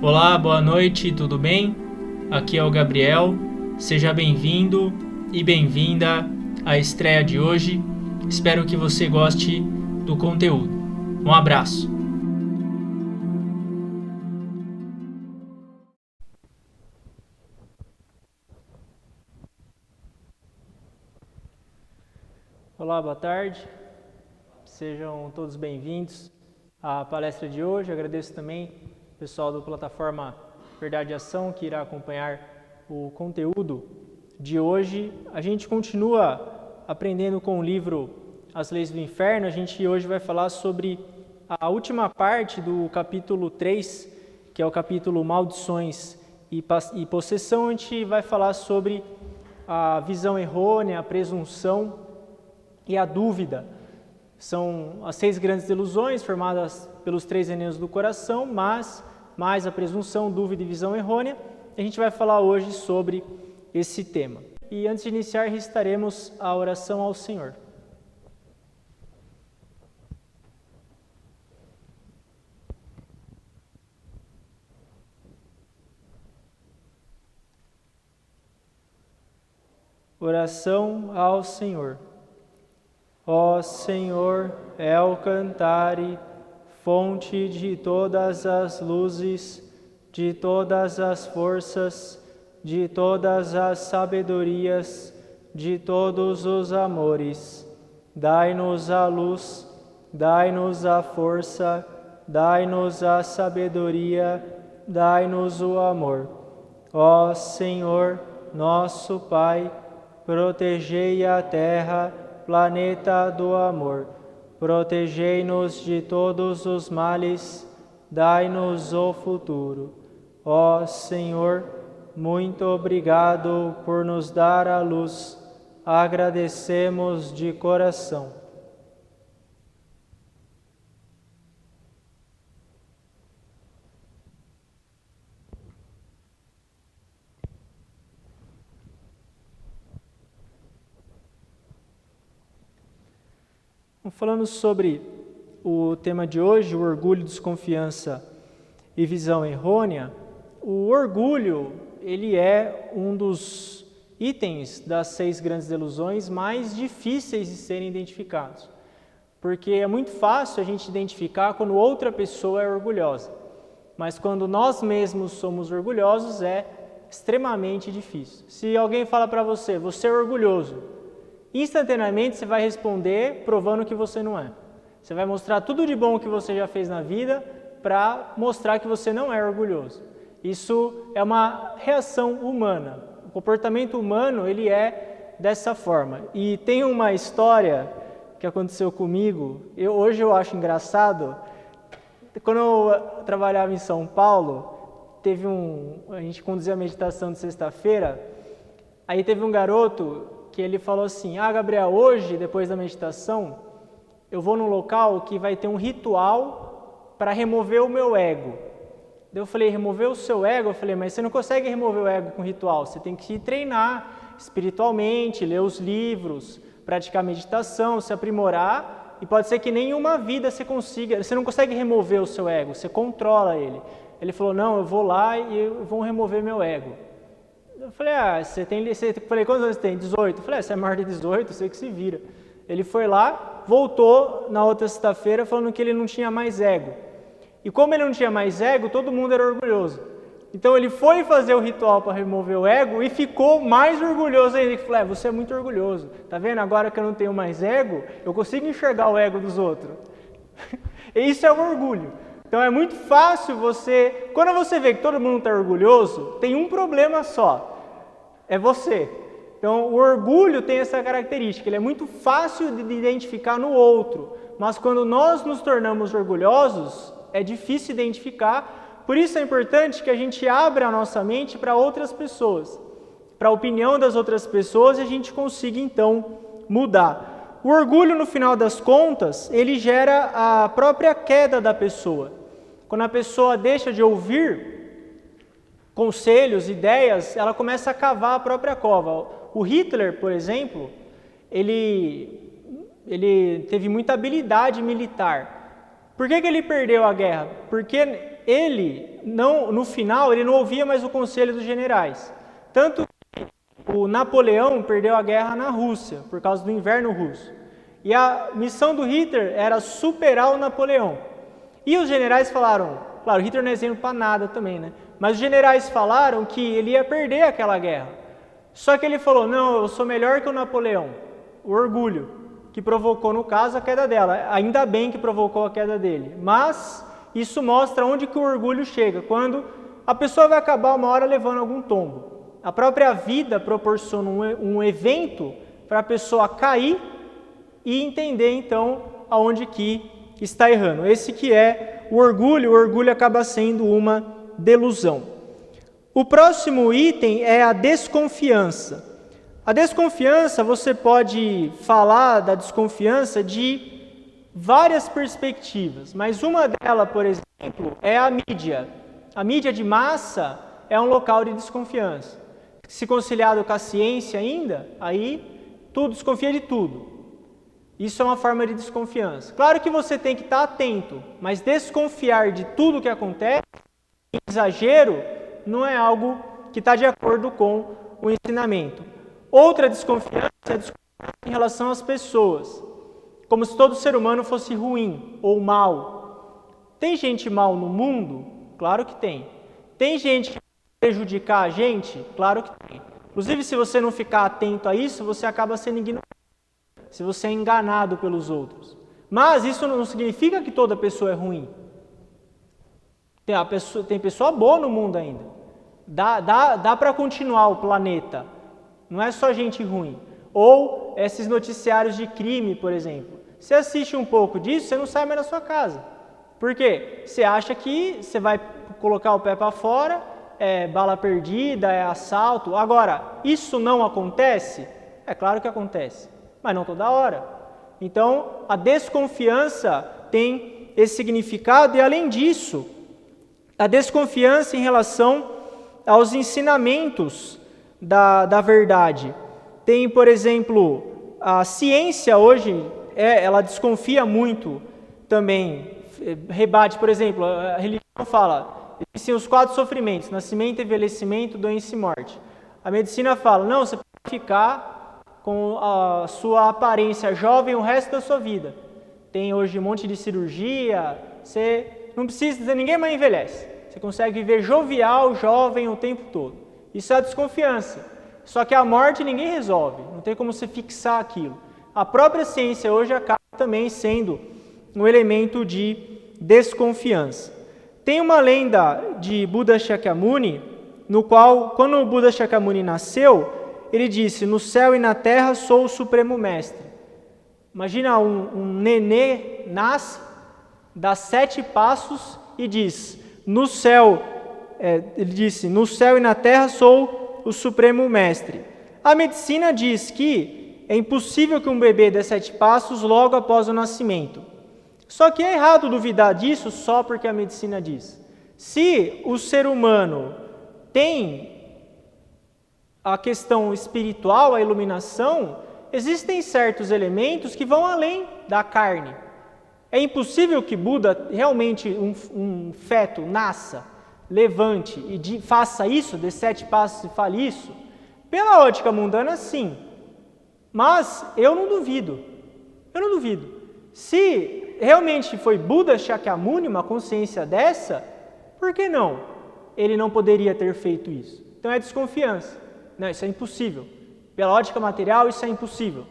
Olá, boa noite, tudo bem? Aqui é o Gabriel, seja bem-vindo e bem-vinda à estreia de hoje. Espero que você goste do conteúdo. Um abraço! Olá, boa tarde, sejam todos bem-vindos à palestra de hoje. Agradeço também o pessoal da plataforma Verdade e Ação que irá acompanhar o conteúdo de hoje. A gente continua aprendendo com o livro As Leis do Inferno. A gente hoje vai falar sobre a última parte do capítulo 3, que é o capítulo Maldições e Possessão. A gente vai falar sobre a visão errônea, a presunção e a dúvida. São as 6 grandes ilusões formadas pelos 3 venenos do coração, mas mais a presunção, dúvida e visão errônea. A gente vai falar hoje sobre esse tema. E antes de iniciar, recitaremos a oração ao Senhor. Oração ao Senhor. Ó Senhor, El Cantare, fonte de todas as luzes, de todas as forças, de todas as sabedorias, de todos os amores, dai-nos a luz, dai-nos a força, dai-nos a sabedoria, dai-nos o amor. Ó Senhor, nosso Pai, protegei a terra, planeta do amor, protegei-nos de todos os males, dai-nos o futuro. Ó Senhor, muito obrigado por nos dar a luz, agradecemos de coração. Falando sobre o tema de hoje, o orgulho, desconfiança e visão errônea, o orgulho, ele é um dos itens das 6 grandes ilusões mais difíceis de serem identificados. Porque é muito fácil a gente identificar quando outra pessoa é orgulhosa, mas quando nós mesmos somos orgulhosos é extremamente difícil. Se alguém fala para você, você é orgulhoso, instantaneamente você vai responder provando que você não é. Você vai mostrar tudo de bom que você já fez na vida para mostrar que você não é orgulhoso. Isso é uma reação humana. O comportamento humano, ele é dessa forma. E tem uma história que aconteceu comigo, hoje eu acho engraçado. Quando eu trabalhava em São Paulo, a gente conduzia a meditação de sexta-feira, aí teve um garoto que ele falou assim, Gabriel, hoje, depois da meditação, eu vou num local que vai ter um ritual para remover o meu ego. Daí eu falei, remover o seu ego? Eu falei, mas você não consegue remover o ego com ritual, você tem que treinar espiritualmente, ler os livros, praticar meditação, se aprimorar, e pode ser que nenhuma vida você consiga, você não consegue remover o seu ego, você controla ele. Ele falou, não, eu vou lá e vou remover meu ego. Eu falei, falei, quantos anos você tem? 18. Eu falei, você é maior de 18, você que se vira. Ele foi lá, voltou na outra sexta-feira falando que ele não tinha mais ego. E como ele não tinha mais ego, todo mundo era orgulhoso. Então ele foi fazer o ritual para remover o ego e ficou mais orgulhoso ainda. Ele falou, você é muito orgulhoso. Tá vendo? Agora que eu não tenho mais ego, eu consigo enxergar o ego dos outros. E isso é o orgulho. Então é muito fácil quando você vê que todo mundo está orgulhoso, tem um problema só, é você. Então o orgulho tem essa característica, ele é muito fácil de identificar no outro, mas quando nós nos tornamos orgulhosos, é difícil identificar, por isso é importante que a gente abra a nossa mente para outras pessoas, para a opinião das outras pessoas e a gente consiga então mudar. O orgulho, no final das contas, ele gera a própria queda da pessoa. Quando a pessoa deixa de ouvir conselhos, ideias, ela começa a cavar a própria cova. O Hitler, por exemplo, ele teve muita habilidade militar. Por que ele perdeu a guerra? Porque ele, não, no final, ele não ouvia mais o conselho dos generais. Tanto que o Napoleão perdeu a guerra na Rússia, por causa do inverno russo. E a missão do Hitler era superar o Napoleão. E os generais falaram, claro, Hitler não é exemplo para nada também, né? Mas os generais falaram que ele ia perder aquela guerra. Só que ele falou, não, eu sou melhor que o Napoleão. O orgulho, que provocou, no caso, a queda dela. Ainda bem que provocou a queda dele. Mas isso mostra onde que o orgulho chega, quando a pessoa vai acabar uma hora levando algum tombo. A própria vida proporciona um evento para a pessoa cair e entender, então, aonde que está errando. Esse que é o orgulho acaba sendo uma delusão. O próximo item é a desconfiança. A desconfiança, você pode falar da desconfiança de várias perspectivas, mas uma delas, por exemplo, é a mídia. A mídia de massa é um local de desconfiança. Se conciliado com a ciência ainda, aí tudo desconfia de tudo. Isso é uma forma de desconfiança. Claro que você tem que estar atento, mas desconfiar de tudo que acontece, exagero, não é algo que está de acordo com o ensinamento. Outra desconfiança é a desconfiança em relação às pessoas, como se todo ser humano fosse ruim ou mal. Tem gente mal no mundo? Claro que tem. Tem gente que prejudicar a gente? Claro que tem. Inclusive, se você não ficar atento a isso, você acaba sendo ignorante, se você é enganado pelos outros. Mas isso não significa que toda pessoa é ruim. Tem pessoa boa no mundo ainda. Dá para continuar o planeta. Não é só gente ruim. Ou esses noticiários de crime, por exemplo. Você assiste um pouco disso, você não sai mais da sua casa. Por quê? Você acha que você vai colocar o pé para fora, é bala perdida, é assalto. Agora, isso não acontece? É claro que acontece, mas não toda hora. Então, a desconfiança tem esse significado e, além disso, a desconfiança em relação aos ensinamentos da verdade. Tem, por exemplo, a ciência hoje, ela desconfia muito também, rebate, por exemplo, a religião fala, existem os 4 sofrimentos, nascimento, envelhecimento, doença e morte. A medicina fala, não, você pode ficar com a sua aparência jovem o resto da sua vida. Tem hoje um monte de cirurgia, você não precisa, ninguém mais envelhece. Você consegue viver jovial, jovem o tempo todo. Isso é a desconfiança. Só que a morte ninguém resolve, não tem como você fixar aquilo. A própria ciência hoje acaba também sendo um elemento de desconfiança. Tem uma lenda de Buda Shakyamuni, no qual, quando o Buda Shakyamuni nasceu, ele disse, no céu e na terra sou o Supremo Mestre. Imagina um nenê nasce, dá 7 passos e diz, no céu, ele disse, no céu e na terra sou o Supremo Mestre. A medicina diz que é impossível que um bebê dê 7 passos logo após o nascimento. Só que é errado duvidar disso só porque a medicina diz. Se o ser humano tem a questão espiritual, a iluminação, existem certos elementos que vão além da carne. É impossível que Buda, realmente um feto, nasça, levante e faça isso, dê 7 passos e fale isso? Pela ótica mundana, sim. Mas eu não duvido. Eu não duvido. Se realmente foi Buda Shakyamuni, uma consciência dessa, por que não? Ele não poderia ter feito isso. Então é desconfiança. Não, isso é impossível. Pela ótica material, isso é impossível.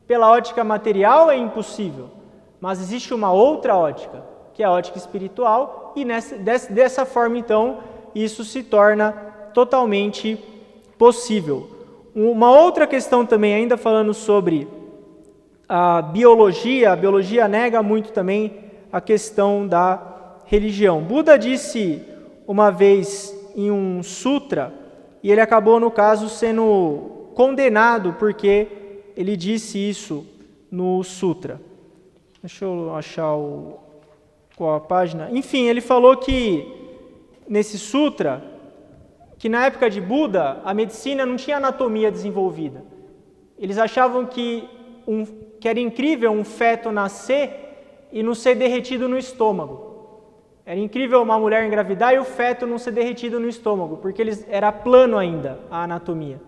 Pela ótica material, é impossível. Mas existe uma outra ótica, que é a ótica espiritual, e dessa forma, então, isso se torna totalmente possível. Uma outra questão também, ainda falando sobre a biologia nega muito também a questão da religião. Buda disse uma vez em um sutra, e ele acabou, no caso, sendo condenado porque ele disse isso no sutra. Deixa eu achar qual a página. Enfim, ele falou que, nesse sutra, que na época de Buda, a medicina não tinha anatomia desenvolvida. Eles achavam que era incrível um feto nascer e não ser derretido no estômago. Era incrível uma mulher engravidar e o feto não ser derretido no estômago, porque era plano ainda a anatomia.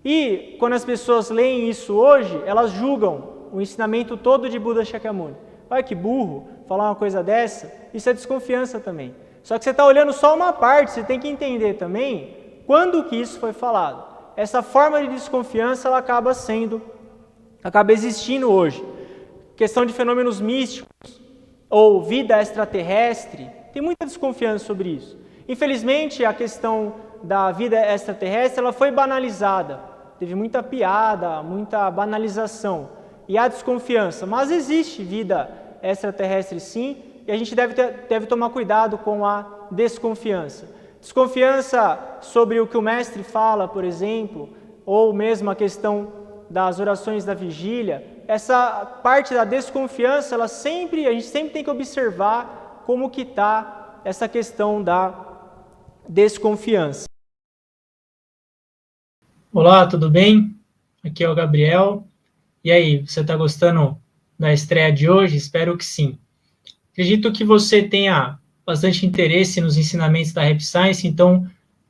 E quando as pessoas leem isso hoje, elas julgam o ensinamento todo de Buda Shakyamuni. Olha que burro falar uma coisa dessa, isso é desconfiança também. Só que você está olhando só uma parte, você tem que entender também quando que isso foi falado. Essa forma de desconfiança ela acaba existindo hoje. Questão de fenômenos místicos ou vida extraterrestre, tem muita desconfiança sobre isso. Infelizmente, a questão da vida extraterrestre ela foi banalizada. Teve muita piada, muita banalização e há desconfiança. Mas existe vida extraterrestre sim, e a gente deve tomar cuidado com a desconfiança. Desconfiança sobre o que o mestre fala, por exemplo, ou mesmo a questão das orações da vigília. Essa parte da desconfiança, a gente sempre tem que observar como que está essa questão da desconfiança. Olá, tudo bem? Aqui é o Gabriel. E aí, você está gostando da estreia de hoje? Espero que sim. Acredito que você tenha bastante interesse nos ensinamentos da Rap Science, então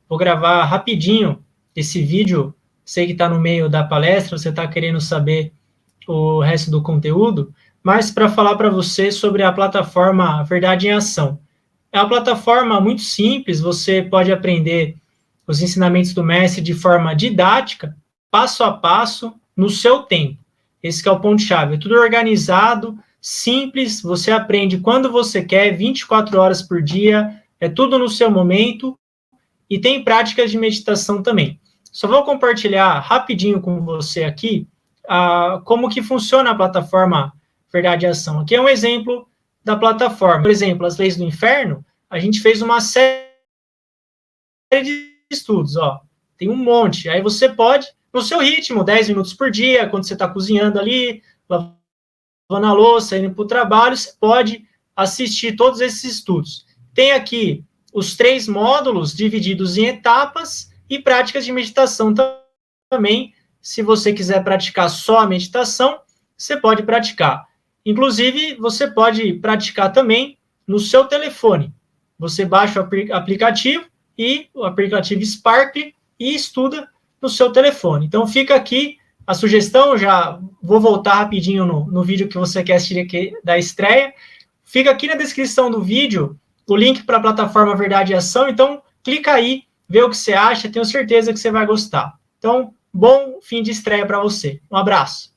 vou gravar rapidinho esse vídeo. Sei que está no meio da palestra, você está querendo saber o resto do conteúdo, mas para falar para você sobre a plataforma Verdade em Ação. É uma plataforma muito simples, você pode aprender os ensinamentos do mestre de forma didática, passo a passo, no seu tempo. Esse que é o ponto-chave. É tudo organizado, simples, você aprende quando você quer, 24 horas por dia, é tudo no seu momento, e tem práticas de meditação também. Só vou compartilhar rapidinho com você aqui como que funciona a plataforma Verdade e Ação. Aqui é um exemplo da plataforma. Por exemplo, as leis do inferno, a gente fez uma série de estudos, ó. Tem um monte. Aí você pode, no seu ritmo, 10 minutos por dia, quando você está cozinhando ali, lavando a louça, indo para o trabalho, você pode assistir todos esses estudos. Tem aqui os 3 módulos divididos em etapas e práticas de meditação também. Se você quiser praticar só a meditação, você pode praticar. Inclusive, você pode praticar também no seu telefone. Você baixa o aplicativo e o aplicativo Spark e estuda no seu telefone. Então, fica aqui a sugestão, já vou voltar rapidinho no vídeo que você quer assistir aqui da estreia. Fica aqui na descrição do vídeo o link para a plataforma Verdade e Ação, então clica aí, vê o que você acha, tenho certeza que você vai gostar. Então, bom fim de estreia para você. Um abraço.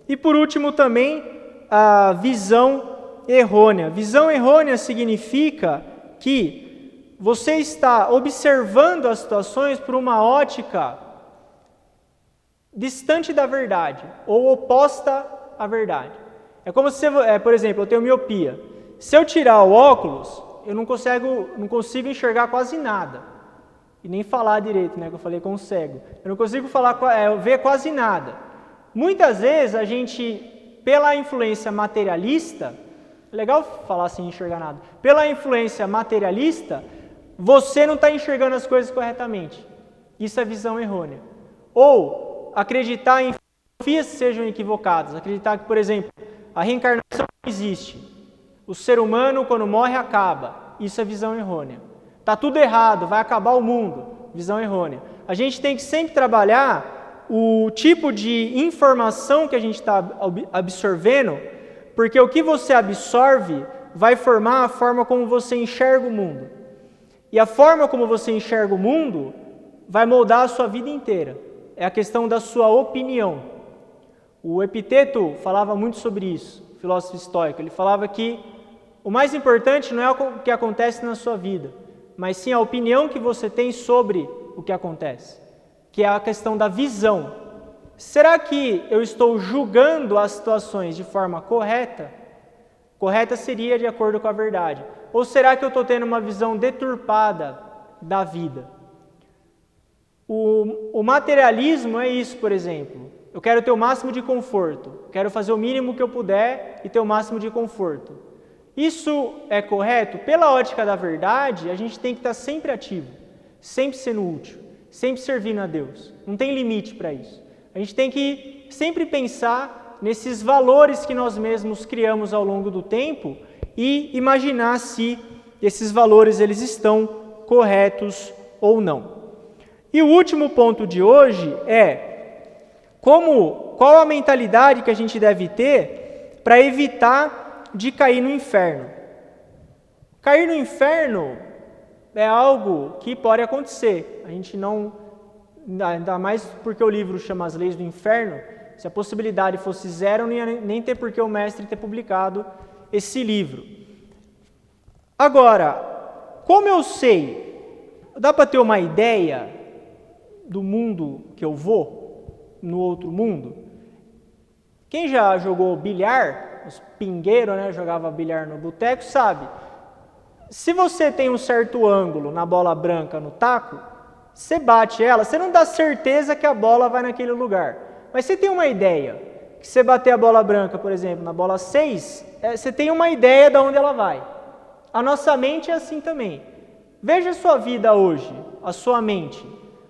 E por último também, a visão errônea. Visão errônea significa que você está observando as situações por uma ótica distante da verdade, ou oposta à verdade. É como se, por exemplo, eu tenho miopia. Se eu tirar o óculos, eu não consigo enxergar quase nada. E nem falar direito, né, que eu falei com o cego. Eu não consigo ver quase nada. Muitas vezes a gente, pela influência materialista, é legal falar sem enxergar nada, pela influência materialista, você não está enxergando as coisas corretamente. Isso é visão errônea. Ou acreditar em filosofias que sejam equivocadas, acreditar que, por exemplo, a reencarnação não existe. O ser humano, quando morre, acaba. Isso é visão errônea. Está tudo errado, vai acabar o mundo. Visão errônea. A gente tem que sempre trabalhar o tipo de informação que a gente está absorvendo, porque o que você absorve vai formar a forma como você enxerga o mundo. E a forma como você enxerga o mundo vai moldar a sua vida inteira. É a questão da sua opinião. O Epiteto falava muito sobre isso, filósofo estoico. Ele falava que o mais importante não é o que acontece na sua vida, mas sim a opinião que você tem sobre o que acontece, que é a questão da visão. Será que eu estou julgando as situações de forma correta? Correta seria de acordo com a verdade. Ou será que eu estou tendo uma visão deturpada da vida? O materialismo é isso, por exemplo. Eu quero ter o máximo de conforto. Quero fazer o mínimo que eu puder e ter o máximo de conforto. Isso é correto? Pela ótica da verdade, a gente tem que estar sempre ativo, sempre sendo útil, sempre servindo a Deus. Não tem limite para isso. A gente tem que sempre pensar nesses valores que nós mesmos criamos ao longo do tempo e imaginar se esses valores eles estão corretos ou não. E o último ponto de hoje é qual a mentalidade que a gente deve ter para evitar de cair no inferno. Cair no inferno é algo que pode acontecer. A gente não, ainda mais porque o livro chama As Leis do Inferno, se a possibilidade fosse zero, não ia nem ter por que o mestre ter publicado esse livro. Agora, como eu sei, dá para ter uma ideia do mundo que eu vou, no outro mundo? Quem já jogou bilhar, os pingueiros, né, jogava bilhar no boteco, sabe. Se você tem um certo ângulo na bola branca no taco, você bate ela, você não dá certeza que a bola vai naquele lugar. Mas você tem uma ideia, que você bater a bola branca, por exemplo, na bola 6, você tem uma ideia de onde ela vai. A nossa mente é assim também. Veja a sua vida hoje, a sua mente.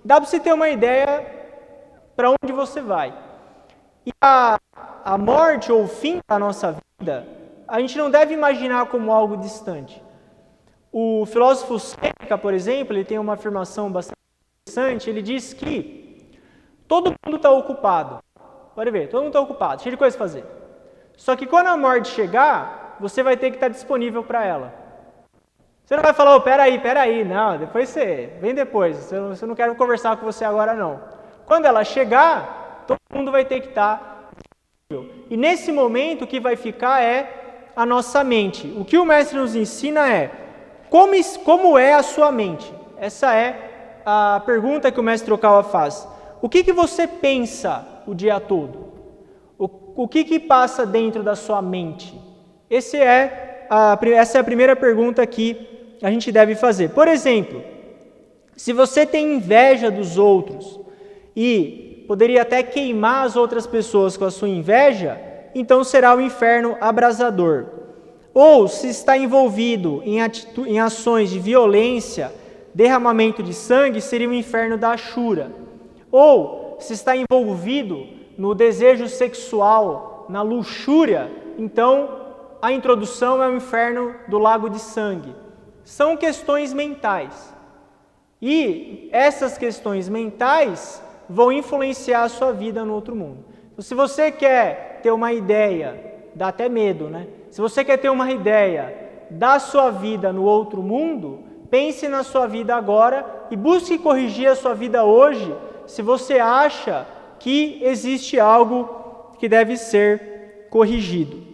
Dá para você ter uma ideia para onde você vai. E a morte ou o fim da nossa vida, a gente não deve imaginar como algo distante. O filósofo Sêneca, por exemplo, ele tem uma afirmação bastante interessante, ele diz que todo mundo está ocupado. Pode ver, todo mundo está ocupado, cheio de coisa para fazer. Só que quando a morte chegar, você vai ter que estar disponível para ela. Você não vai falar, oh, peraí, não, depois vem depois, eu não quero conversar com você agora não. Quando ela chegar, todo mundo vai ter que estar disponível. E nesse momento o que vai ficar é a nossa mente. O que o mestre nos ensina é, como é a sua mente? Essa é a pergunta que o mestre Okawa faz. O que você pensa o dia todo? O que passa dentro da sua mente? Essa é a primeira pergunta que a gente deve fazer. Por exemplo, se você tem inveja dos outros e poderia até queimar as outras pessoas com a sua inveja, então será o inferno abrasador. Ou se está envolvido em ações de violência, derramamento de sangue, seria o inferno da Ashura. Ou se está envolvido no desejo sexual, na luxúria, então a introdução é o inferno do lago de sangue. São questões mentais. E essas questões mentais vão influenciar a sua vida no outro mundo. Então, se você quer ter uma ideia, dá até medo, né? Se você quer ter uma ideia da sua vida no outro mundo, pense na sua vida agora e busque corrigir a sua vida hoje, se você acha que existe algo que deve ser corrigido.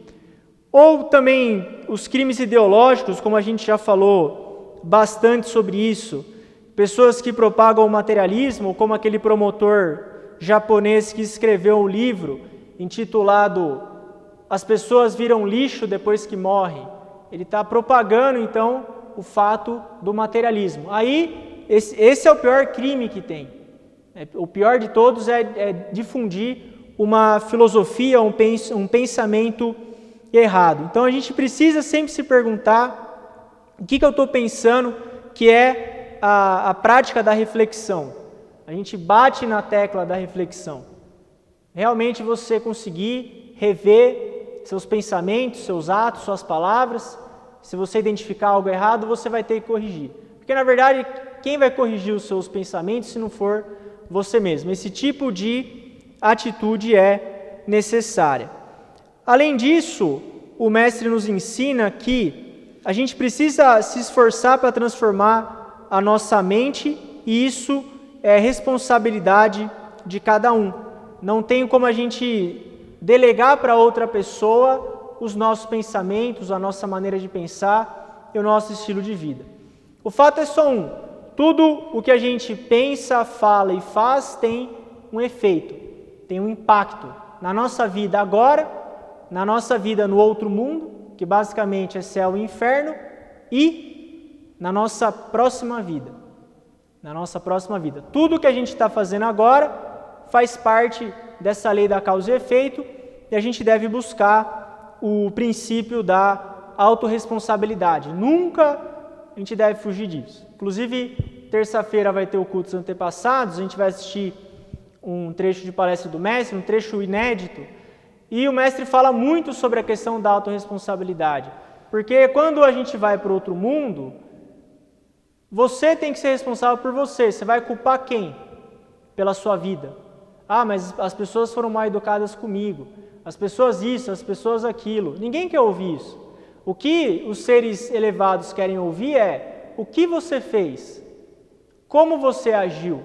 Ou também os crimes ideológicos, como a gente já falou bastante sobre isso, pessoas que propagam o materialismo, como aquele promotor japonês que escreveu um livro intitulado As pessoas viram lixo depois que morrem. Ele está propagando, então, o fato do materialismo. Aí, esse é o pior crime que tem. O pior de todos é difundir uma filosofia, um pensamento errado. Então, a gente precisa sempre se perguntar o que eu estou pensando, que é a prática da reflexão. A gente bate na tecla da reflexão. Realmente você conseguir rever seus pensamentos, seus atos, suas palavras. Se você identificar algo errado, você vai ter que corrigir. Porque, na verdade, quem vai corrigir os seus pensamentos se não for você mesmo? Esse tipo de atitude é necessária. Além disso, o mestre nos ensina que a gente precisa se esforçar para transformar a nossa mente, e isso é responsabilidade de cada um. Não tem como a gente delegar para outra pessoa os nossos pensamentos, a nossa maneira de pensar e o nosso estilo de vida. O fato é só um: tudo o que a gente pensa, fala e faz tem um efeito, tem um impacto na nossa vida agora, na nossa vida no outro mundo, que basicamente é céu e inferno, e na nossa próxima vida. Na nossa próxima vida. Tudo o que a gente está fazendo agora faz parte dessa lei da causa e efeito, e a gente deve buscar o princípio da autorresponsabilidade. Nunca a gente deve fugir disso. Inclusive, terça-feira vai ter o culto dos antepassados, a gente vai assistir um trecho de palestra do mestre, um trecho inédito, e o mestre fala muito sobre a questão da autorresponsabilidade, Porque quando a gente vai para outro mundo, você tem que ser responsável por você. Você vai culpar quem? Pela sua vida. Ah, mas as pessoas foram mal educadas comigo. As pessoas isso, as pessoas aquilo. Ninguém quer ouvir isso. O que os seres elevados querem ouvir é o que você fez, como você agiu,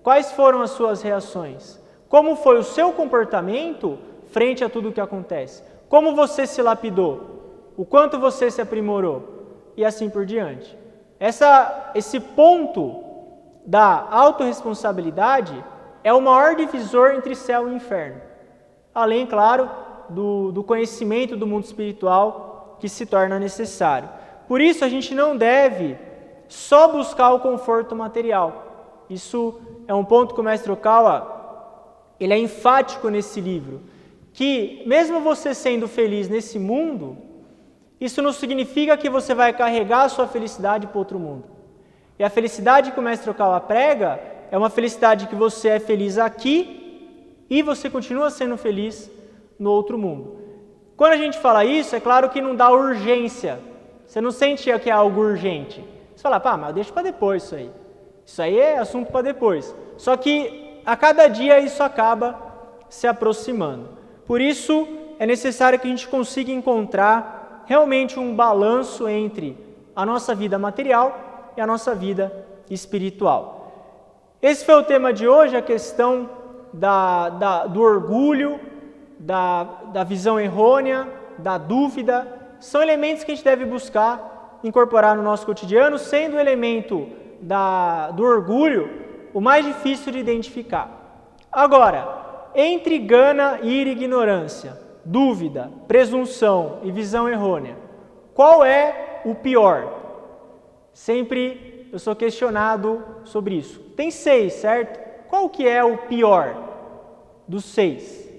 quais foram as suas reações, como foi o seu comportamento frente a tudo o que acontece, como você se lapidou, o quanto você se aprimorou e assim por diante. Esse ponto da autorresponsabilidade é o maior divisor entre céu e inferno. Além, claro, do conhecimento do mundo espiritual que se torna necessário. Por isso, a gente não deve só buscar o conforto material. Isso é um ponto que o Mestre Okawa, ele é enfático nesse livro, que mesmo você sendo feliz nesse mundo, isso não significa que você vai carregar a sua felicidade para outro mundo. E a felicidade que o Mestre Okawa prega é uma felicidade que você é feliz aqui e você continua sendo feliz no outro mundo. Quando a gente fala isso, é claro que não dá urgência. Você não sente que é algo urgente. Você fala, pá, mas deixa para depois isso aí. Isso aí é assunto para depois. Só que a cada dia isso acaba se aproximando. Por isso é necessário que a gente consiga encontrar realmente um balanço entre a nossa vida material e a nossa vida espiritual. Esse foi o tema de hoje, a questão do orgulho, da visão errônea, da dúvida. São elementos que a gente deve buscar incorporar no nosso cotidiano, sendo o elemento do orgulho o mais difícil de identificar. Agora, entre gana, ira e ignorância, dúvida, presunção e visão errônea, qual é o pior? Sempre eu sou questionado sobre isso. Tem 6, certo? Qual que é o pior dos 6?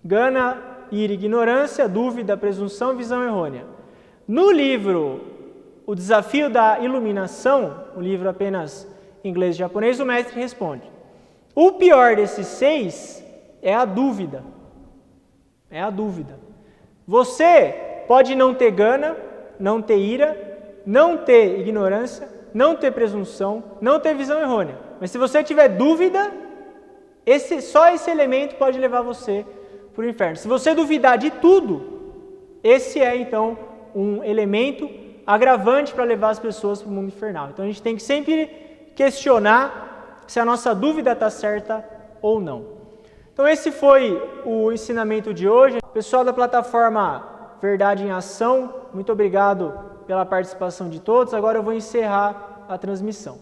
Gana, ira, ignorância, dúvida, presunção e visão errônea. No livro O Desafio da Iluminação, um livro apenas em inglês e japonês, o mestre responde: o pior desses 6 é a dúvida. É a dúvida. Você pode não ter gana, não ter ira, não ter ignorância, não ter presunção, não ter visão errônea. Mas se você tiver dúvida, só esse elemento pode levar você para o inferno. Se você duvidar de tudo, esse é então um elemento agravante para levar as pessoas para o mundo infernal. Então a gente tem que sempre questionar se a nossa dúvida está certa ou não. Então esse foi o ensinamento de hoje. Pessoal da plataforma Verdade em Ação, muito obrigado pela participação de todos. Agora eu vou encerrar a transmissão.